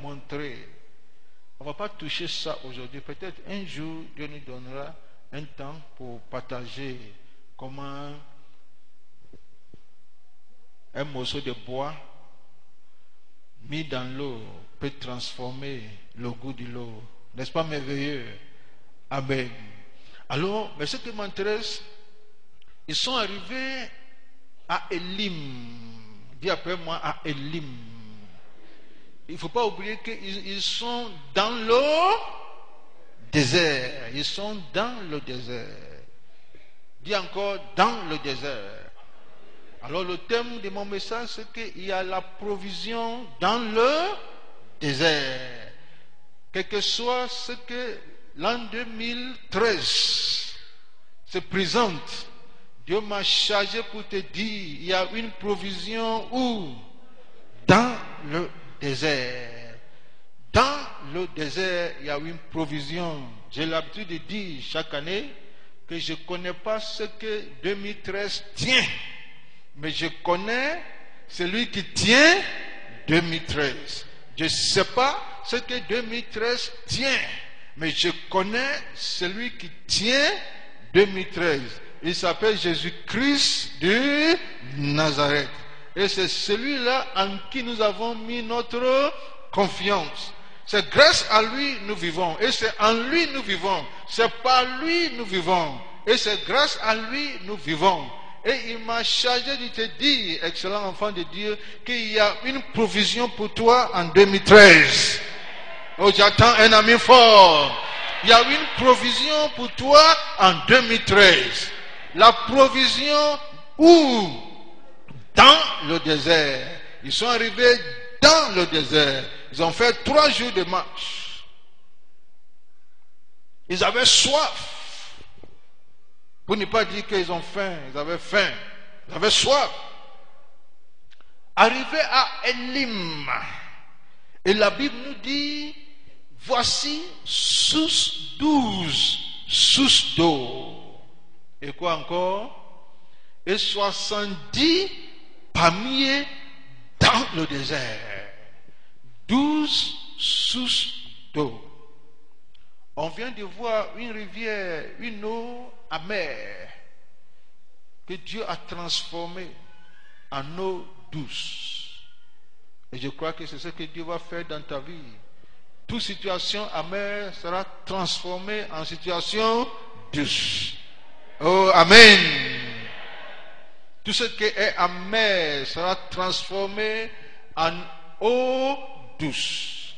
montrer. On ne va pas toucher ça aujourd'hui. Peut-être un jour, Dieu nous donnera un temps pour partager comment un morceau de bois mis dans l'eau peut transformer le goût de l'eau. N'est-ce pas merveilleux? Amen. Alors, mais ce qui m'intéresse, ils sont arrivés à Élim. Dis après moi, à Élim. Il ne faut pas oublier qu'ils sont dans le désert. Ils sont dans le désert. Dis encore, dans le désert. Alors le thème de mon message, c'est qu'il y a la provision dans le désert. Quel que soit ce que l'an 2013 se présente, Dieu m'a chargé pour te dire, il y a une provision où? Dans le désert. Dans le désert, il y a une provision. J'ai l'habitude de dire chaque année que je ne connais pas ce que 2013 tient, mais je connais celui qui tient 2013. Je ne sais pas ce que 2013 tient, mais je connais celui qui tient 2013. Il s'appelle Jésus-Christ de Nazareth. Et c'est celui-là en qui nous avons mis notre confiance. C'est grâce à lui nous vivons. Et c'est en lui nous vivons. C'est par lui nous vivons. Et c'est grâce à lui nous vivons. Et il m'a chargé de te dire, excellent enfant de Dieu, qu'il y a une provision pour toi en 2013. Oh, j'attends un ami fort. Il y a une provision pour toi en 2013. La provision où? Dans le désert. Ils sont arrivés dans le désert. Ils ont fait 3 jours de marche. Ils avaient soif. Pour ne pas dire qu'ils ont faim. Ils avaient faim. Ils avaient soif. Arrivés à Élim. Et la Bible nous dit, voici sous 12 sources d'eau. Et quoi encore? Et 70 palmiers dans le désert. 12 sources d'eau. On vient de voir une rivière, une eau amère, que Dieu a transformée en eau douce. Et je crois que c'est ce que Dieu va faire dans ta vie. Toute situation amère sera transformée en situation douce. Oh, amen. Tout ce qui est amer sera transformé en eau douce.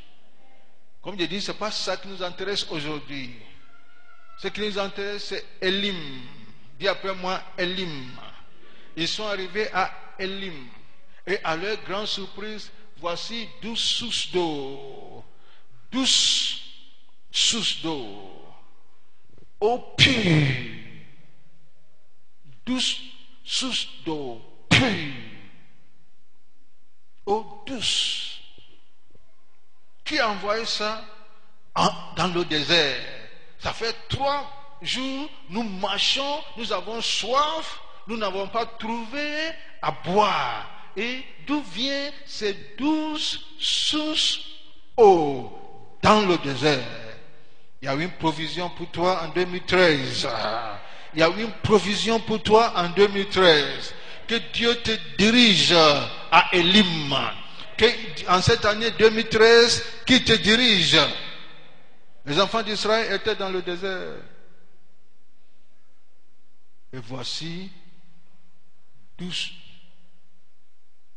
Comme je dis, ce n'est pas ça qui nous intéresse aujourd'hui. Ce qui nous intéresse, c'est Élim. Dis après moi, Élim. Ils sont arrivés à Élim. Et à leur grande surprise, voici 12 sources d'eau. 12 sources d'eau. Eau pure. 12 sources d'eau pure. Eau douce. Qui a envoyé ça dans le désert? Ça fait 3 jours, nous marchons, nous avons soif, nous n'avons pas trouvé à boire. Et d'où vient ces 12 sources d'eau dans le désert? Il y a une provision pour toi en 2013. Il y a une provision pour toi en 2013. Que Dieu te dirige à Élim. En cette année 2013, qui te dirige? Les enfants d'Israël étaient dans le désert. Et voici 12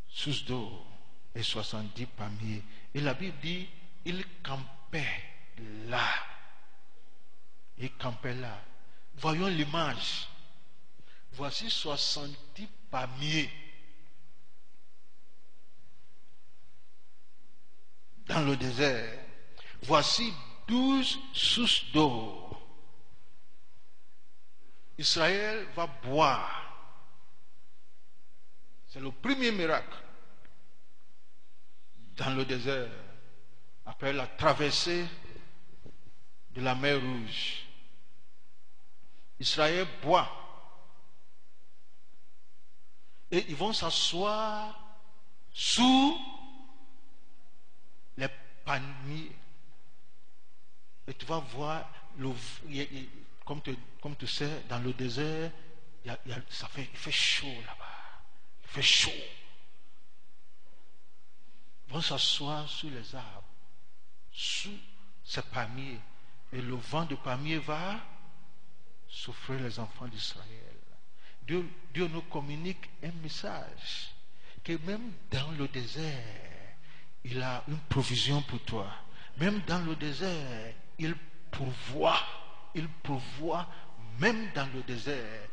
sources d'eau et 70 palmiers. Et la Bible dit, ils campaient là. Ils campaient là. Voyons l'image. Voici 70 palmiers dans le désert. Voici 12 sources d'eau. Israël va boire. C'est le premier miracle dans le désert après la traversée de la mer Rouge. Israël boit. Et ils vont s'asseoir sous les palmiers. Et tu vas voir, comme tu sais, dans le désert, il fait chaud là-bas. Il fait chaud. Ils vont s'asseoir sous les arbres, sous ces palmiers. Et le vent de palmier va souffrir les enfants d'Israël. Dieu nous communique un message que même dans le désert, il a une provision pour toi. Même dans le désert, il pourvoit même dans le désert.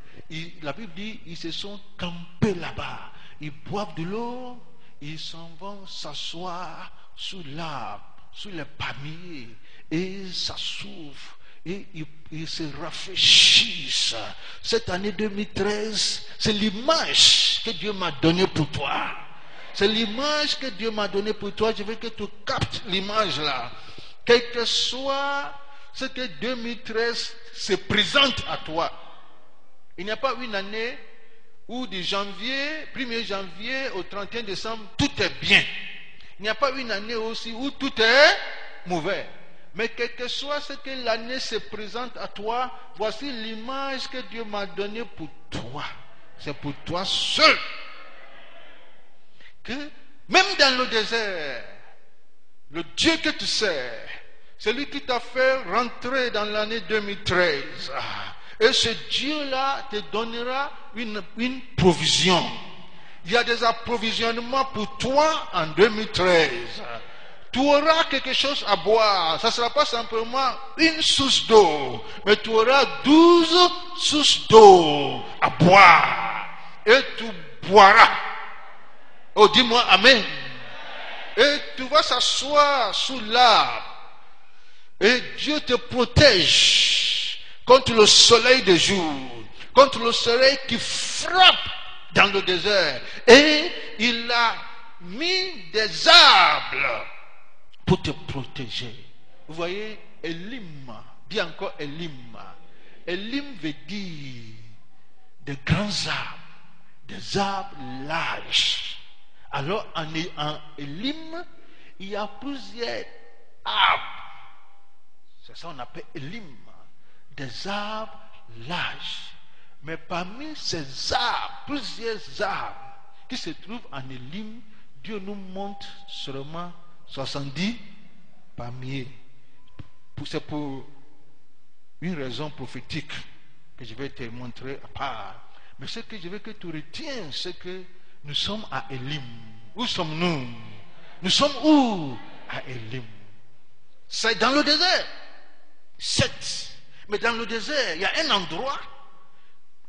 La Bible dit, ils se sont campés là-bas. Ils boivent de l'eau, ils s'en vont s'asseoir sous l'arbre, sous les palmiers, et ça s'ouvre. Et ils se rafraîchissent. Cette année 2013, c'est l'image que Dieu m'a donnée pour toi. C'est l'image que Dieu m'a donnée pour toi. Je veux que tu captes l'image là. Quel que soit ce que 2013 se présente à toi. Il n'y a pas une année où du 1er janvier au 31 décembre, tout est bien. Il n'y a pas une année aussi où tout est mauvais. Mais quel que soit ce que l'année se présente à toi, voici l'image que Dieu m'a donnée pour toi. C'est pour toi seul. Que même dans le désert, le Dieu que tu sers, celui qui t'a fait rentrer dans l'année 2013, et ce Dieu-là te donnera une provision. Il y a des approvisionnements pour toi en 2013. Tu auras quelque chose à boire. Ça ne sera pas simplement une source d'eau, mais tu auras 12 sources d'eau à boire. Et tu boiras. Oh, dis-moi Amen. Et tu vas s'asseoir sous l'arbre. Et Dieu te protège contre le soleil de jour, contre le soleil qui frappe dans le désert. Et il a mis des arbres pour te protéger. Vous voyez, Elim, dis encore Elim. Elim veut dire de grands arbres, des arbres larges. Alors en Elim, il y a plusieurs arbres. C'est ça qu'on appelle Elim, des arbres larges. Mais parmi ces arbres, plusieurs arbres qui se trouvent en Elim, Dieu nous montre seulement 70 palmiers. C'est pour une raison prophétique que je vais te montrer à part. Mais ce que je veux que tu retiennes, c'est que nous sommes à Elim. Où sommes-nous? Nous sommes où? À Elim. C'est dans le désert. Certes. Mais dans le désert, il y a un endroit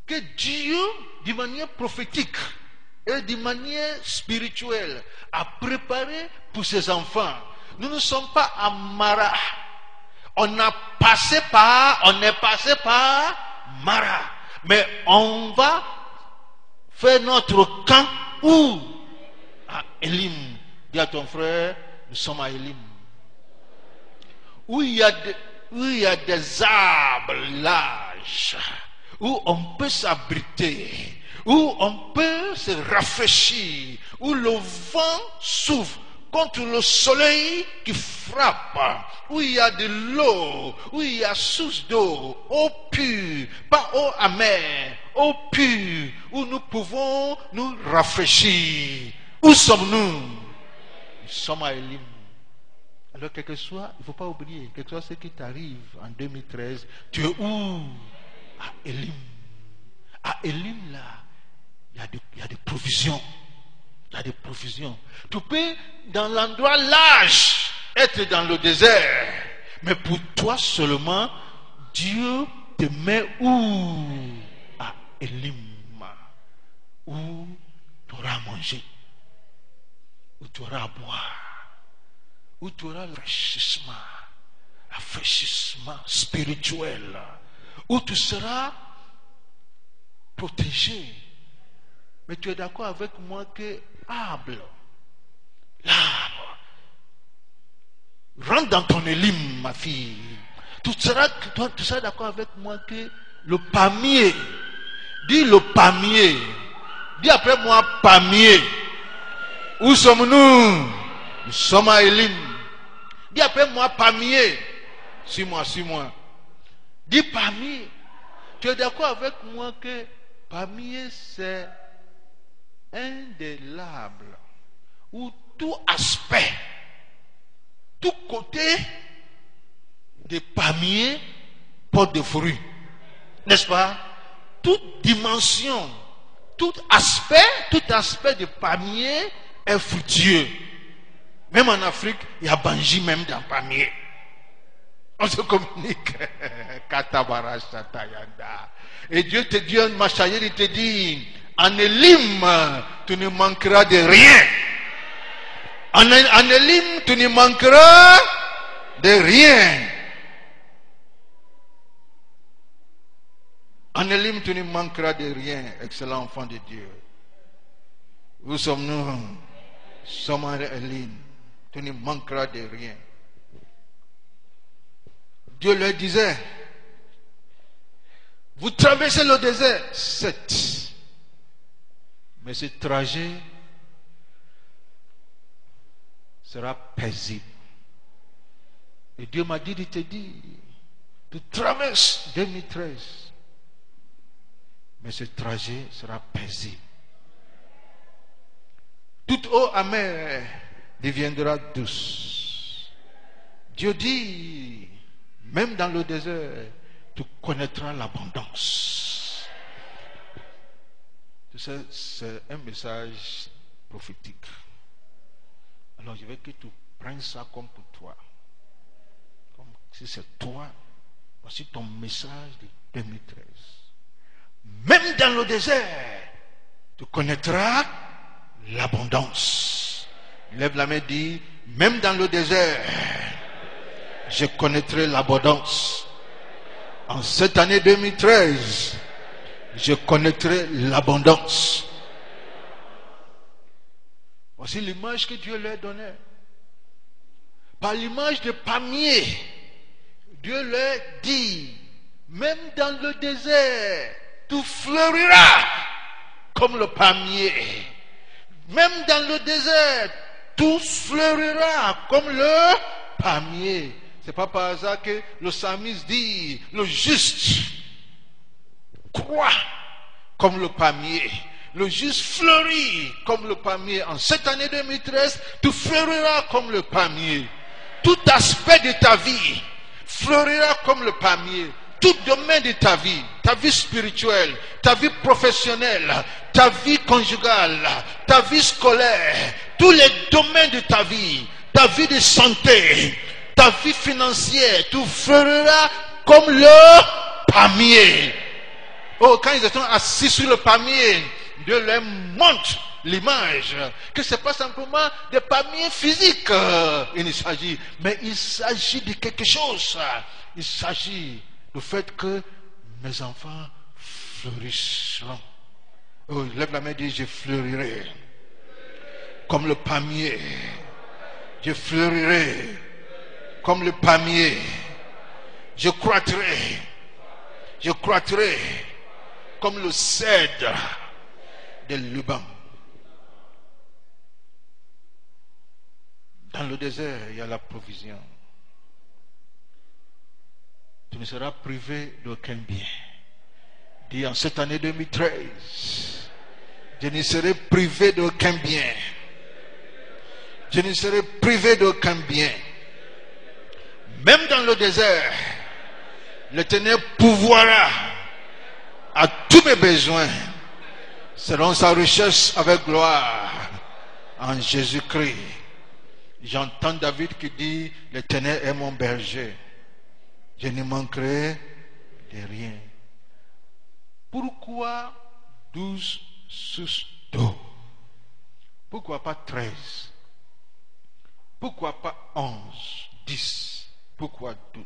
que Dieu, d'une manière prophétique et d'une manière spirituelle, a préparé pour ses enfants. Nous ne sommes pas à Mara. On est passé par Mara. Mais on va faire notre camp où? À Elim. Dis à ton frère, nous sommes à Elim. Où il y a des arbres larges, où on peut s'abriter, où on peut se rafraîchir, où le vent souffle contre le soleil qui frappe, où il y a de l'eau, où il y a source d'eau, eau pure, pas eau amère, eau pure, où nous pouvons nous rafraîchir. Où sommes-nous? Nous sommes à Elim. Alors, quel que soit, il ne faut pas oublier, quel que soit ce qui t'arrive en 2013, tu es où? À Elim. À Elim, là, il y a des provisions. Il y a des provisions. Tu peux, dans l'endroit large, être dans le désert. Mais pour toi seulement, Dieu te met où? À Elim. Où tu auras à manger. Où tu auras à boire. Où tu auras le rafraîchissement spirituel, où tu seras protégé. Mais tu es d'accord avec moi que l'arbre rentre dans ton Elim, ma fille. Tu seras d'accord avec moi que le palmier, dis le palmier, dis après moi palmier. Où sommes-nous? Nous sommes à Elim. Dis après moi palmier. Suis-moi, suis-moi. Dis palmier. Tu es d'accord avec moi que palmier c'est un des arbres où tout aspect, tout côté des palmiers porte des fruits. N'est-ce pas? Toute dimension, tout aspect de palmier est fructueux. Même en Afrique, il y a Banji même dans palmier. On se communique. Et Dieu te dit, Machaïr, il te dit, en Élim, tu ne manqueras de rien. En Élim, tu ne manqueras de rien. En Élim, tu ne manqueras de rien, excellent enfant de Dieu. Où sommes-nous? Nous sommes en Élim. Tu ne manqueras de rien. Dieu leur disait, vous traversez le désert, certes, mais ce trajet sera paisible. Et Dieu m'a dit de te dire, tu traverses 2013, mais ce trajet sera paisible. Toute eau amère deviendra douce. Dieu dit, même dans le désert, tu connaîtras l'abondance. Tu sais, c'est un message prophétique. Alors je veux que tu prennes ça comme pour toi. Comme si c'est toi, voici ton message de 2013. Même dans le désert, tu connaîtras l'abondance. Lève la main et dis, même dans le désert, je connaîtrai l'abondance. En cette année 2013, je connaîtrai l'abondance. Voici l'image que Dieu leur donnait. Par l'image de palmier, Dieu leur dit, même dans le désert, tout fleurira comme le palmier. Même dans le désert, tout fleurira comme le palmier. C'est pas par hasard que le psalmiste dit, le juste croît comme le palmier. Le juste fleurit comme le palmier. En cette année 2013, tu fleuriras comme le palmier. Tout aspect de ta vie fleurira comme le palmier. Tout domaine de ta vie spirituelle, ta vie professionnelle, ta vie conjugale, ta vie scolaire, tous les domaines de ta vie de santé, ta vie financière, tout fleurira comme le palmier. Oh, quand ils étaient assis sur le palmier, Dieu leur montre l'image que ce n'est pas simplement des palmiers physiques mais il s'agit de quelque chose. Il s'agit du fait que mes enfants fleurisseront. Oh, lève la main et dis, je fleurirai comme le palmier. Je fleurirai comme le palmier. Je croîtrai comme le cèdre de Liban. Dans le désert, il y a la provision. Tu ne seras privé d'aucun bien. Dis, en cette année 2013, je ne serai privé d'aucun bien. Je ne serai privé d'aucun bien. Même dans le désert, l'Éternel pourvoira à tous mes besoins selon sa richesse avec gloire en Jésus-Christ. J'entends David qui dit, l'Éternel est mon berger. Je ne manquerai de rien. Pourquoi 12 sources d'eau? Pourquoi pas 13? Pourquoi pas 11, 10? Pourquoi 12?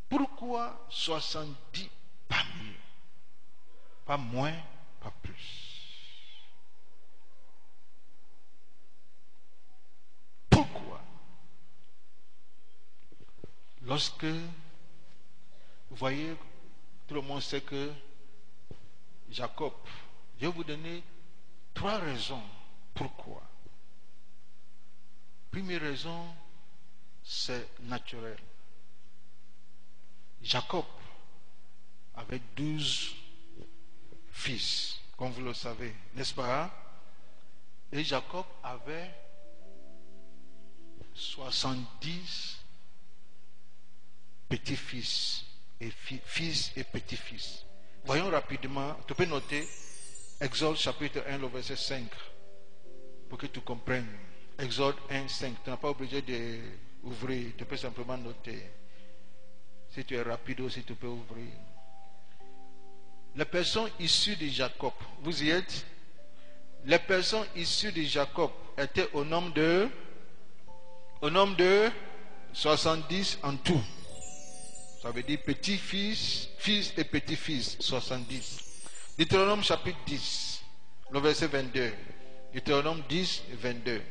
Pourquoi 70 palmiers? Pas moins, pas plus. Pourquoi? Lorsque vous voyez, tout le monde sait que Jacob, je vais vous donner 3 raisons pourquoi. Première raison, c'est naturel. Jacob avait 12 fils, comme vous le savez, n'est-ce pas? Et Jacob avait 70 petits-fils et fils et petits-fils. Voyons rapidement, tu peux noter Exode chapitre 1, le verset 5, pour que tu comprennes. Exode 1, 5, tu n'as pas obligé d'ouvrir, tu peux simplement noter. Si tu es rapide aussi, tu peux ouvrir. Les personnes issues de Jacob, vous y êtes? Les personnes issues de Jacob étaient au nombre de 70 en tout. Ça veut dire petits-fils, fils et petits-fils, 70. Deutéronome chapitre 10, le verset 22. Deutéronome 10, 22.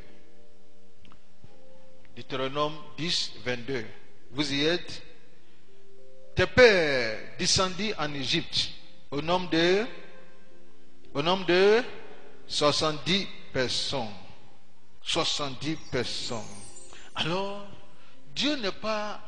Deutéronome 10, 22. Vous y êtes? Tes pères descendirent en Égypte au nombre de 70 personnes. 70 personnes. Alors, Dieu n'est pas